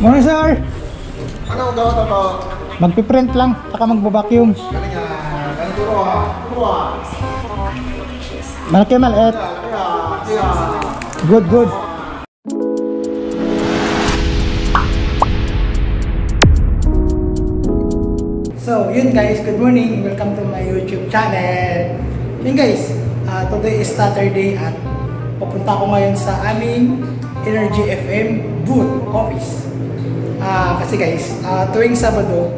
Morning, sir. Ano daw ito? Magpiprint lang, saka magbabacuum. Galing yan. Galing turo ha. Malaki, maliit. Kaya. Good, good. So, yun guys, good morning. Welcome to my YouTube channel. Yun guys, today is Saturday at papunta ko ngayon sa aming Energy FM booth office. Kasi guys, tuwing Sabado,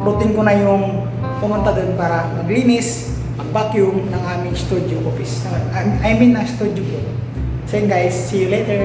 routine ko na yung pumunta doon para maglinis, mag-vacuum ng aming studio office. I mean, na studio ko. So yun guys, see you later.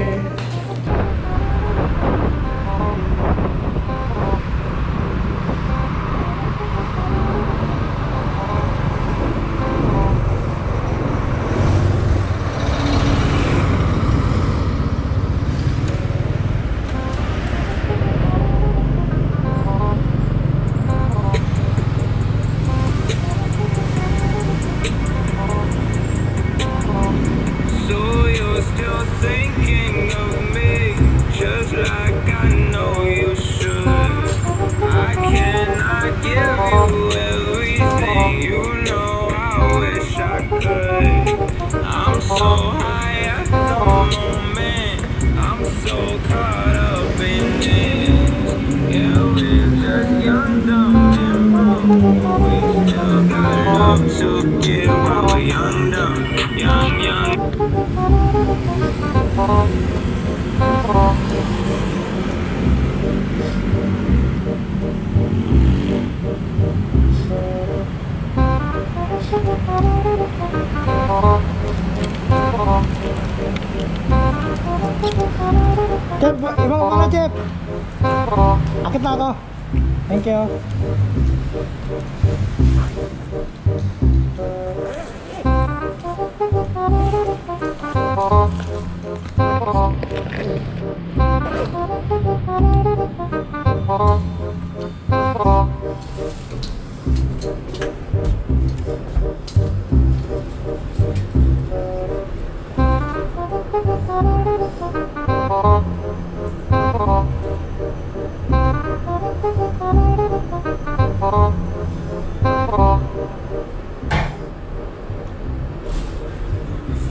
Jeff, ibawa ka na, Jeff. Akit na ako. Thank you.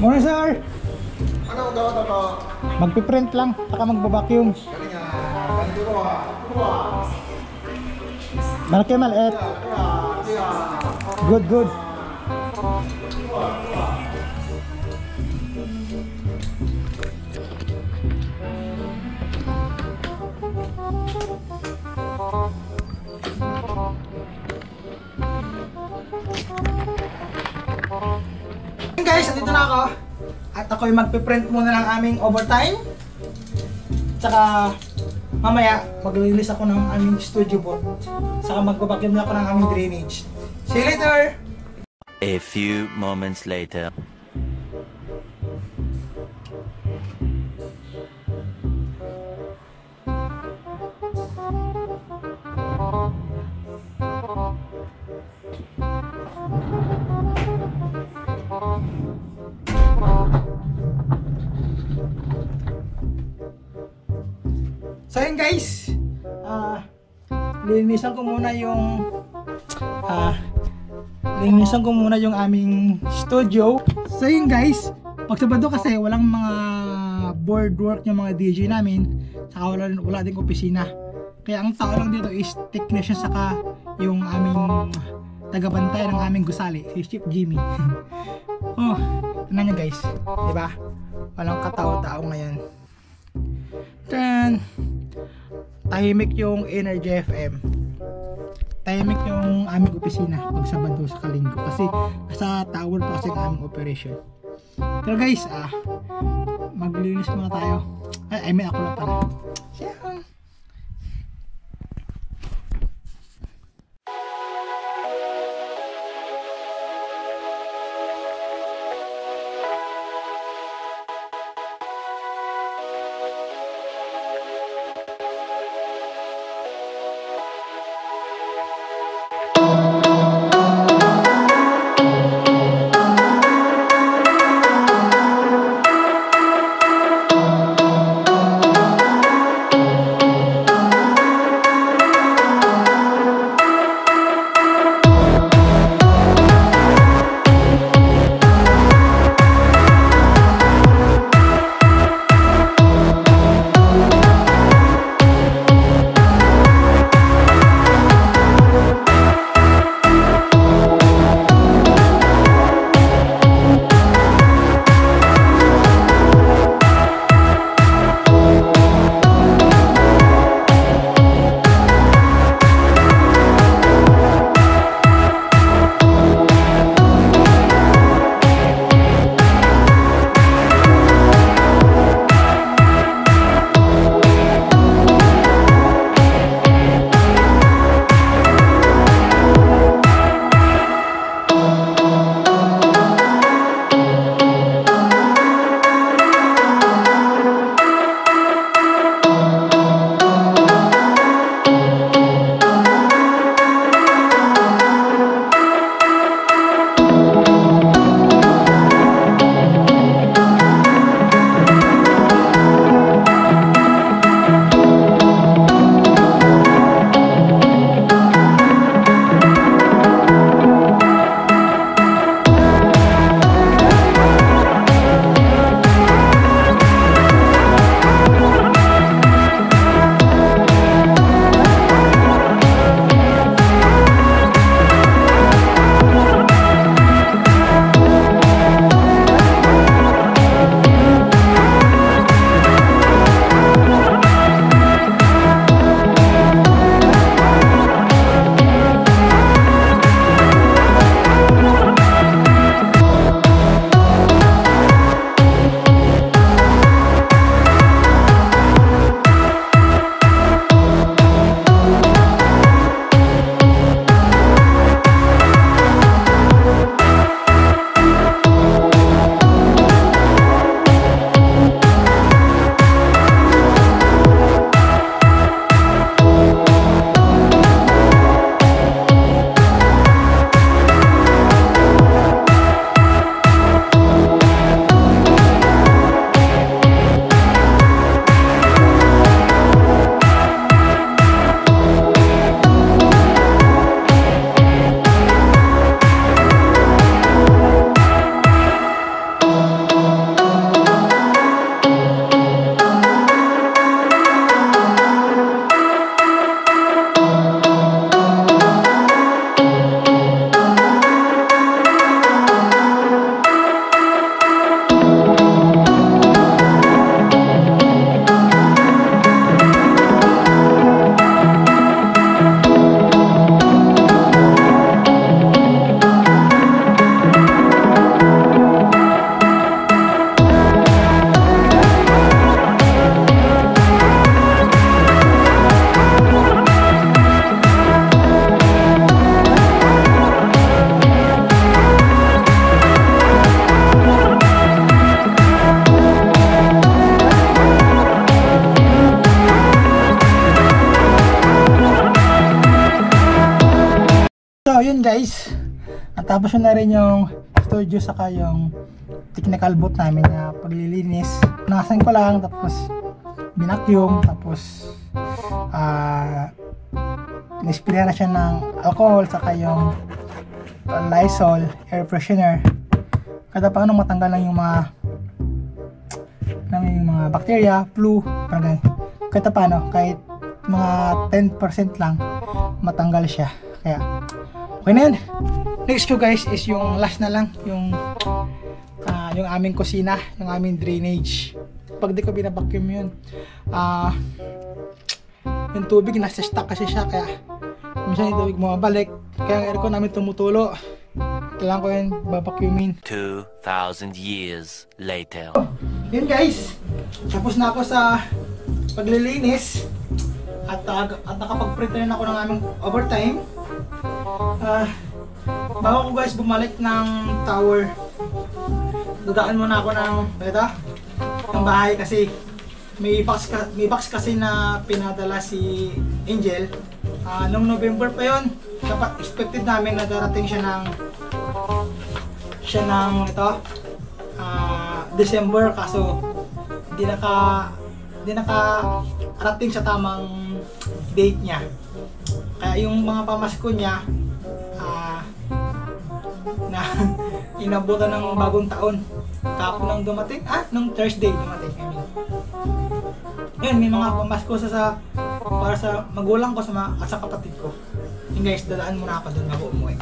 Morning, sir. Ano daw ito? Magpiprint lang, saka magbabacuum. Galing yan. Galing turo ha. Malaki, maliit. Kaya. Good, good. Guys, andito na ako. At ako'y magpiprint muna ng aming overtime. Tsaka mamaya maglilinis ako ng aming studio booth. Tsaka magbabacuum na ako ng aming drainage. See you later! A few moments later. So yun guys, linisan ko muna yung aming studio. So yun guys, pag Sabado kasi walang mga board work yung mga DJ namin, saka wala ding opisina. Kaya ang tao lang dito is technician saka yung aming tagabantay ng aming gusali, si Chip Jimmy. Oh, tignan nyo guys, diba? Walang katao-tao ngayon. Then, tahimik yung Energy FM. Tahimik yung aming opisina pag Sabado sa Linggo kasi nasa tower po kasi ang aming operation. Pero guys, maglinis muna tayo. I mean ako lang pala. So yun guys, natapos na rin yung studio saka yung technical booth namin na paglilinis. Nakasan ko lang, tapos binacuum, tapos nispray na siya ng alcohol saka yung Lysol air freshener. Kada paano matanggal lang yung mga bacteria, flu, parang kahit paano, kahit mga 10% lang matanggal siya. Kaya okay na yun. Next ko guys is yung last na lang, yung aming kusina, yung aming drainage. Pag di ko binabacuum yun, yung tubig nasa stuck kasi siya, kaya minsan yung tubig bumabalik, kaya ang aircon namin tumutulo. Kailangan ko yun babacuumin. 2,000 years later. Yun guys, tapos na ako sa paglilinis at nakapag-print rin ako ng aming overtime. Bago ko guys bumalik ng tower, dudaan muna ako ng bahay kasi may box kasi na pinadala si Angel. Noong November pa yon, dapat expected namin na darating siya ng December, kaso di nakarating sa tamang date niya. Kaya yung mga pamasko niya na inabutan ng bagong taon. Kahapon nang dumating, nung Thursday dumating. Yun, may mga pamasko para sa magulang ko at sa kapatid ko. Yun guys, dadaan muna ako doon bago umuwi.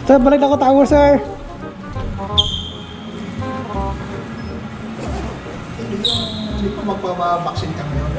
Sir, balik ako tower, sir. Hindi pa magpapabaksin ka ngayon.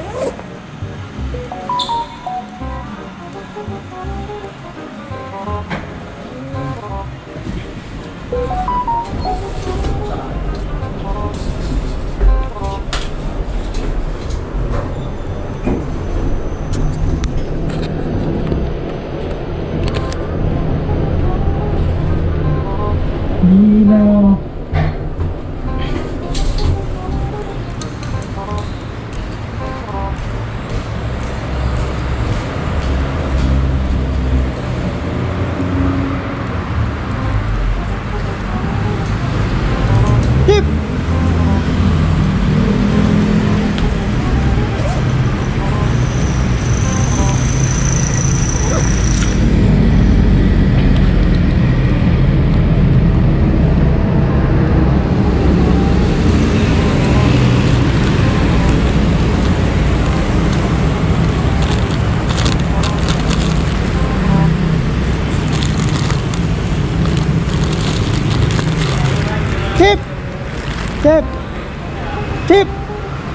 Chip!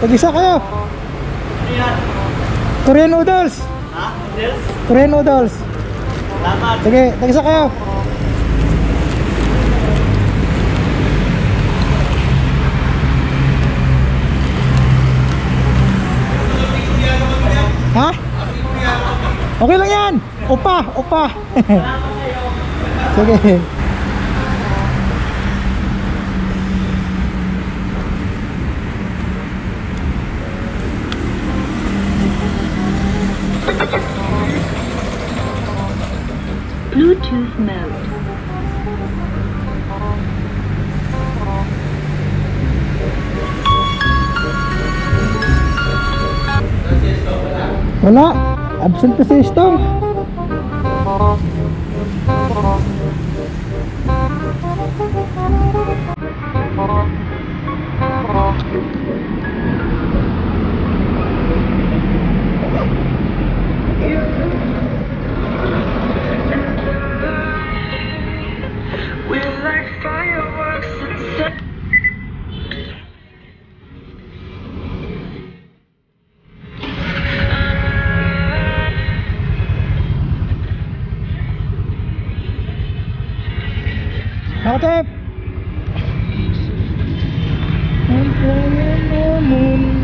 Tag-isa kayo! Korean noodles! Ha? Noodles? Korean noodles! Salamat! Sige, tag-isa kayo! Ha? Okay lang yan! Upa! Sige. Bluetooth mode. Wala. Absent pa si Stong. Nakatip! moon.